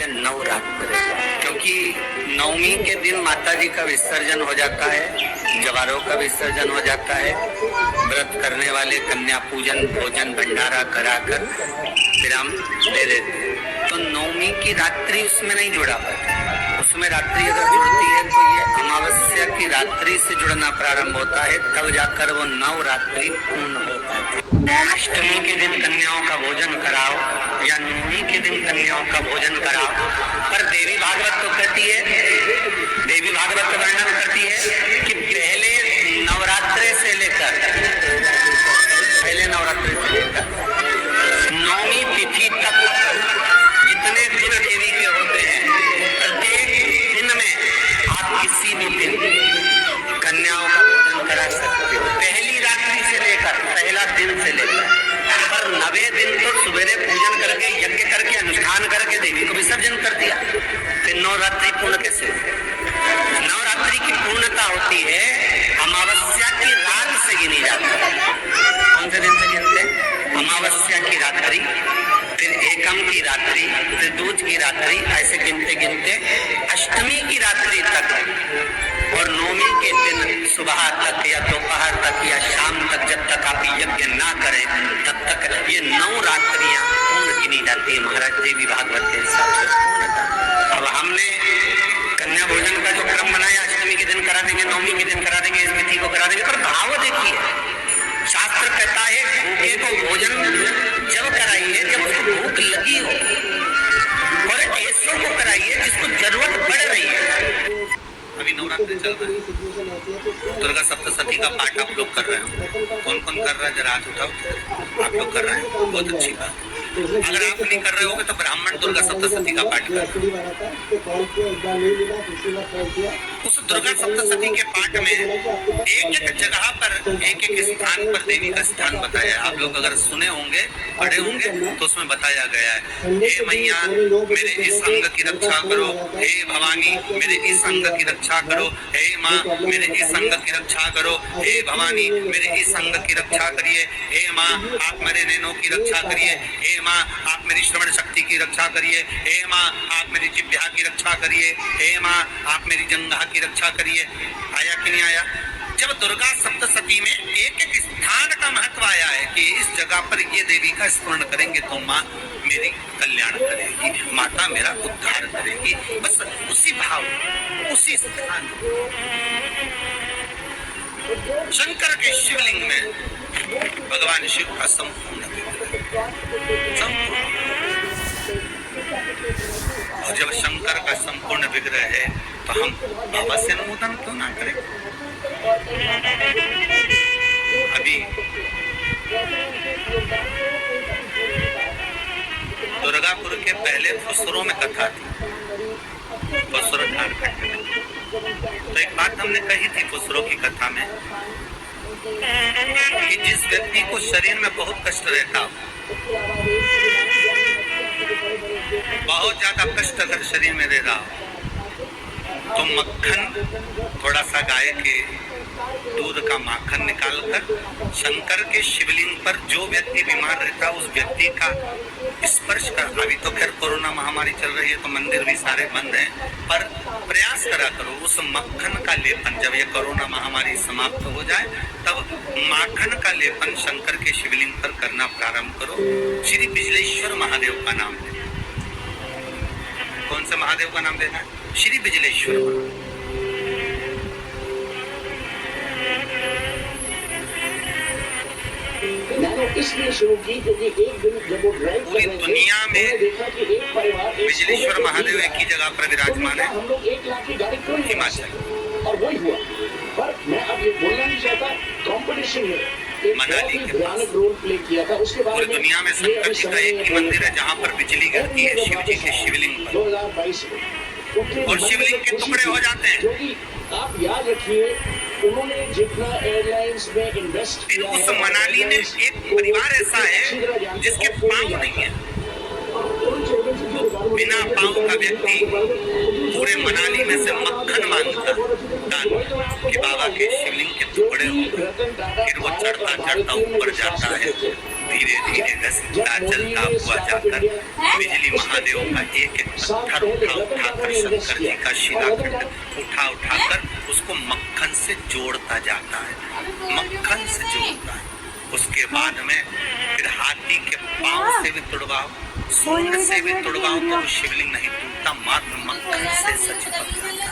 है नवरात्र, क्योंकि नवमी के दिन माता जी का विसर्जन हो जाता है, जवारों का विसर्जन हो जाता है। व्रत करने वाले कन्या पूजन भोजन भंडारा कराकर विराम दे देते हैं। तो नवमी की रात्रि उसमें नहीं जुड़ा पाता। उसमें रात्रि अगर जुड़ती है तो ये अमावस्या की रात्रि से जुड़ना प्रारंभ होता है, तब जाकर वो नवरात्रि पूर्ण होता है। अष्टमी के दिन कन्याओं का भोजन कराओ या नवमी के दिन कन्याओं का भोजन कराओ। पर देवी भागवत तो कहती है, देवी भागवत वर्णन करती है कि पहले नवरात्रि से लेकर नवमी तिथि तक जितने दिन देवी के होते हैं, प्रत्येक दिन में आप किसी भी दिन कन्याओं का भोजन करा सकते हो। पहली रात्रि से लेकर पहला दिन से लेकर, पर 9वें दिन तो सवेरे पूजन करके यज्ञ करके अनुष्ठान करके देवी को विसर्जन कर दिया। फिर नवरात्रि पूर्ण कैसे? नवरात्रि की पूर्णता होती है अमावस्या की रात से गिनी जाती है। कौन से दिन से गिनते? अमावस्या की रात्रि, फिर एकम की रात्रि, फिर दूज की रात्रि, ऐसे गिनते गिनते अष्टमी की रात्रि तक और नवमी के दिन सुबह तक या दोपहर तक या शाम तक, जब तक आप यज्ञ ना करें तब तक ये 9 रात्रियां पूर्ण गिनी जाती है महाराज देवी भागवत के हिसाब से पूर्णता। अब हमने कन्या भोजन का जो क्रम बनाया, अष्टमी के दिन करा देंगे, नवमी के दिन करा देंगे, इस तिथि को करा देंगे, पर भाव देखिए, शास्त्र कहता है भूखे को भोजन जब कराइए जब उसको भूख लगी हो, और ऐसों को कराइए जिसको जरूरत पड़ रही है। अभी नवरात्रि चल रहा है, दुर्गा सप्तशती का पाठ आप लोग कर रहे हो। कौन कौन कर रहा है जरा हाथ उठाओ। आप लोग कर रहे हैं, बहुत अच्छी बात। अगर आप नहीं कर रहे होगे तो ब्राह्मण दुर्गा सप्तशती का पाठ कर। उस दुर्गा सप्तशती के पाठ में एक एक जगह पर एक एक स्थान पर देवी का स्थान बताया। आप लोग अगर सुने होंगे पढ़े होंगे तो उसमें बताया गया है, हे मैया मेरे इस अंग की रक्षा करो, हे भवानी मेरे इस अंग की रक्षा करो, हे माँ मेरे इस अंग की रक्षा करो, हे भवानी मेरे इस अंग की रक्षा करिए, हे माँ आप मेरे नैनों की रक्षा करिए, हे माँ आप मेरी श्रवण शक्ति की रक्षा करिए, हे माँ आप मेरी जिह्वा की रक्षा करिए, हे माँ आप मेरी जंघा की रक्षा करिए। आया कि नहीं आया? जब दुर्गा सप्तशती में एक एक स्थान का महत्व आया है कि इस जगह पर ये देवी का स्मरण करेंगे तो माँ मेरी कल्याण करेगी, माता मेरा उद्धार करेगी। बस उसी भाव उसी स्थान शंकर के शिवलिंग में भगवान शिव का संपूर्ण और जब शंकर का संपूर्ण विग्रह है तो हम बाबा से अनुमोदन क्यों ना करें? अभी दुर्गापुर के पहले फुसरों में कथा थी, फुसरो झारखंड में। तो एक बात हमने कही थी फुसरों की कथा में कि जिस व्यक्ति को शरीर में बहुत कष्ट रहता हो, बहुत ज्यादा कष्ट अगर शरीर में रह रहा हो, तो मक्खन थोड़ा सा गाय के दूध का माखन निकालकर शंकर के शिवलिंग पर जो व्यक्ति बीमार रहता है उस व्यक्ति का स्पर्श कर। अभी तो खैर कोरोना महामारी चल रही है तो मंदिर भी सारे बंद हैं, पर प्रयास करा करो उस मक्खन का लेपन। जब ये कोरोना महामारी समाप्त हो जाए तब माखन का लेपन शंकर के शिवलिंग पर करना प्रारंभ करो। श्री बिजलेश्वर महादेव का नाम लेना। कौन से महादेव का नाम लेना है? श्री बिजलेश्वर। इसलिए शुरू की क्योंकि एक दिन जब वो ड्राइव पूरी दुनिया में बिजलेश्वर महादेव एक ही जगह पर विराजमान है, हम लोग 1 लाख की गाड़ी क्यों नहीं हिमाचल, और वही हुआ। पर मैं अब ये बोलना नहीं चाहता, कंपटीशन में मनाली के भयानक रोल प्ले किया था। उसके बाद पूरी दुनिया में शंकर जी का एक ही मंदिर है जहाँ पर बिजली गिरती है, शिव जी के शिवलिंग पर, 2022 में और शिवलिंग के टुकड़े हो जाते हैं। क्योंकि आप याद रखिए उन्होंने जितना एयरलाइंस में इन्वेस्ट किया उस मनाली में एक परिवार ऐसा है जिसके पाँव नहीं है, बिना पाँव का व्यक्ति पूरे मनाली में से मक्खन मांगता दान कि बाबा के शिवलिंग के टुकड़े हो, फिर वो चढ़ता चढ़ता ऊपर जाता है, धीरे धीरे घसीटता चलता हुआ जाकर बिजली महादेव का एक एक पत्थर उठाकर शंकर जी का शिलाखंड उठाकर उसको मक्खन से जोड़ता जाता है, मक्खन से जोड़ता है। उसके बाद में फिर हाथी के पांव से भी तुड़वाओ, सूंड से भी तुड़वाओ तो वो शिवलिंग नहीं टूटता, मात्र मक्खन से सच पकड़ता।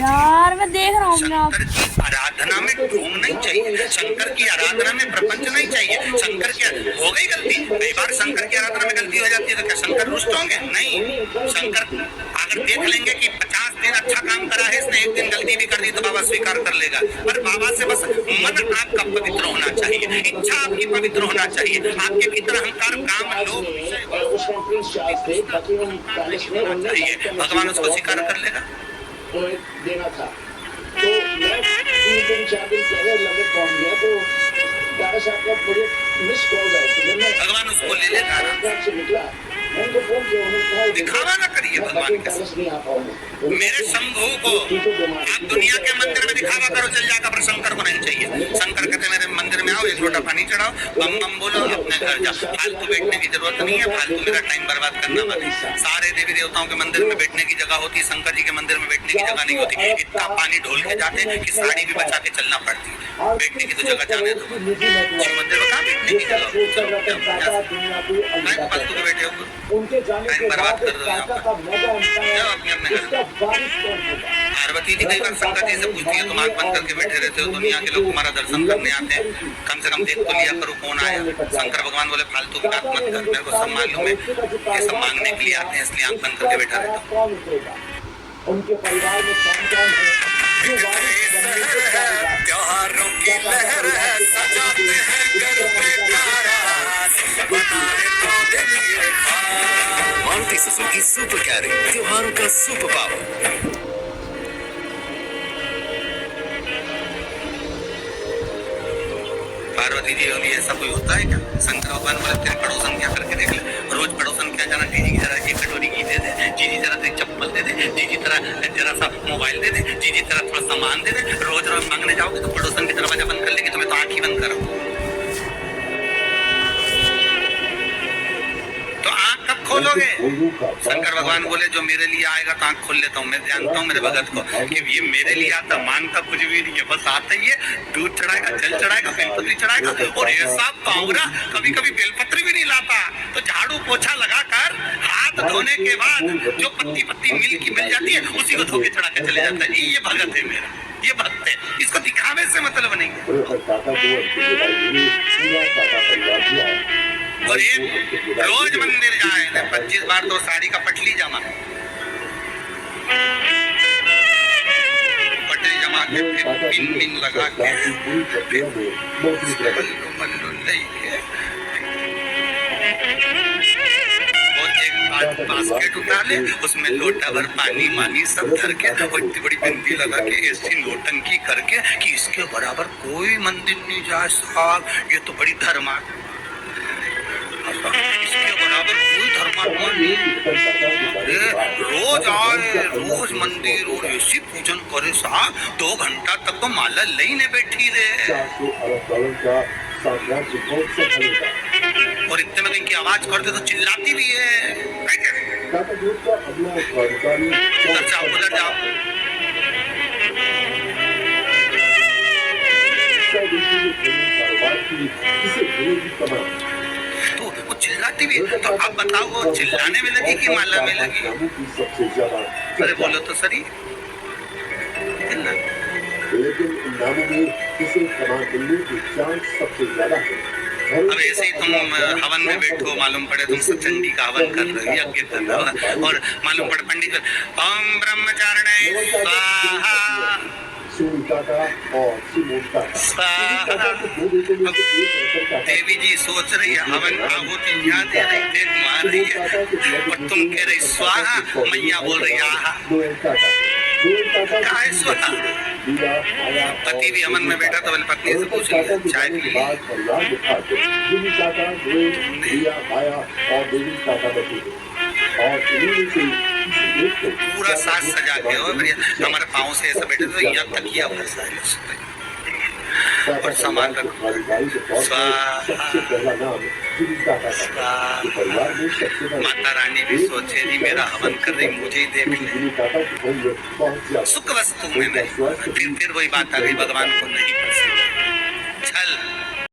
यार मैं देख रहा हूँ शंकर की आराधना में ढोंग नहीं चाहिए, शंकर की आराधना में प्रपंच नहीं चाहिए। शंकर की हो गई गलती, कई बार शंकर की आराधना में गलती हो जाती है तो क्या शंकर रुष्ट होंगे? नहीं, शंकर अगर देख लेंगे कि 50 दिन अच्छा काम करा है इसने, एक दिन गलती भी कर दी तो बाबा स्वीकार कर लेगा। पर बाबा से बस मन आपका पवित्र होना चाहिए, इच्छा आपकी पवित्र होना चाहिए, आपके भीतर अहंकार काम लोभ चाहिए, भगवान उसको स्वीकार कर लेगा। देना था तो मैं 3-4 दिन पहले लगे पहुंच गया तो दादा साहब का मुझे मिस कॉल आया तो मैं भगवान उसको ले लेगा आराम से निकला, मैंने उनको फोन किया, उन्होंने कहा दिखावा ना करिए भगवान के साथ। नहीं आ पाऊंगा मेरे शंभू को आप दुनिया के मंदिर में दिखावा करो चल जाएगा, पर शंकर को नहीं चाहिए। शंकर कहते मेरे मंदिर में आओ, एक लोटा पानी चढ़ाओ, बम बम बोलो, अपने घर जाओ, फालतू बैठने की जरूरत नहीं है, फालतू मेरा टाइम बर्बाद करना मत। सारे देवी देवताओं के मंदिर में बैठने की जगह होती है, शंकर जी के मंदिर में बैठने की जगह नहीं होती। इतना पानी ढोल के जाते हैं कि साड़ी भी बचा के चलना पड़ती है, बैठने की तो जगह जाने दो। शिव मंदिर में कहाँ बैठने की जगह, फालतू के बैठे हो, उनके जाने के बाद का मजा पार्वती जी कई बार शंकर जी से पूछती है, तुम आंख बंद करके बैठे रहते हो, दुनिया के लोग तुम्हारा दर्शन करने आते हैं, कम से कम देख तो लिया करो कौन आया। शंकर भगवान बोले फालतू की बात मत कर, मेरे को सब मालूम है ये सब मांगने के लिए आते हैं, इसलिए आंख बंद करके बैठा रहता हूँ। उनके परिवार में कौन है त्योहारों की लहर है, सजाते हैं घर पे कारस, बनाए तो दिल ये खास। मारुति सुजुकी सुपर कैरी, त्योहारों का सुपर पावर। पार्वती जी होली ऐसा कोई होता है क्या? शंकर भगवान बोले तेरे पड़ोसन क्या करके देख ले, रोज पड़ोसन क्या जाना, जीजी की जरा एक कटोरी घी दे दे, जीजी जरा तेरी चप्पल दे दे, जीजी तरह जरा सा मोबाइल दे दे, जीजी तरह थोड़ा सामान दे दे। रोज रोज मांगने जाओगे तो पड़ोसन की दरवाजा बंद कर लेगी, तुम्हें तो आंख ही बंद करो। तो आंख कब खोलोगे? शंकर भगवान बोले जो मेरे लिए आएगा तो आंख खोल लेता हूँ, मैं जानता हूँ मेरे भगत को कि ये मेरे लिए आता, मांगता कुछ भी नहीं है, बस आता ही है, दूध चढ़ाएगा, जल चढ़ाएगा, बेलपत्री चढ़ाएगा, और ऐसा कांगड़ा कभी कभी बेलपत्री भी नहीं लाता, तो झाड़ू पोछा लगाकर हाथ धोने के बाद जो पत्ती पत्ती मिल जाती है उसी को धो के चढ़ा के चले जाता है। ये भगत है मेरा, ये भक्त है, इसको दिखावे से मतलब नहीं है। और एक रोज मंदिर जाए 25 बार तो साड़ी का पटली जमा, पटली जमा के फिर पिन लगा के और एक बास्केट उठा ले, उसमें लोटा भर पानी मानी सब धर के, और इतनी बड़ी बिंदी लगा के ऐसी नोटंकी करके कि इसके बराबर कोई मंदिर नहीं जाए साहब, ये तो बड़ी धर्मा, इसके बराबर कोई धर्मात्मा नहीं। रोज आए, रोज मंदिर और ऐसी पूजन करे साहब, 2 घंटा तक तो माला लेने बैठी रहे, और इतने में इनकी आवाज करते तो चिल्लाती भी है। उधर जाओ, उधर जाओ। तो वो चिल्लाती भी है, तो अब बताओ वो चिल्लाने में लगी कि माला में लगी? अरे बोलो तो सही, लेकिन नामों में किसी समान मिलने की चांस सबसे ज्यादा है। अब ऐसे ही तुम हवन में बैठो, मालूम पड़े तुम सचंडी का हवन कर रहे हो, यज्ञ कर रहे हो, और मालूम पड़े पंडित ओम ब्रह्मचारिणे स्वाहा देवी जी सोच रही है हवन आहुति क्या दे रही, देख मार रही है, और तुम कह रही स्वाहा, मैया बोल रही आहा। क्या है स्वाहा? पति भी अमन में बैठा तो पत्नी से पूछ लिया चाय पी ली, पूरा साज सजा के, और हमारे पाँव से ऐसा बैठे तो यहाँ तकिया हुआ और सामान रखो। सबसे पहला नाम सुनीता का था। जो परिवार में सबसे बड़ा माता रानी भी सोचे जी मेरा हवन कर रही, मुझे ही देख ले। सुनीता की उम्र बहुत ज्यादा सुख वस्तु में नहीं, फिर वही बात आ गई, भगवान को नहीं पसंद।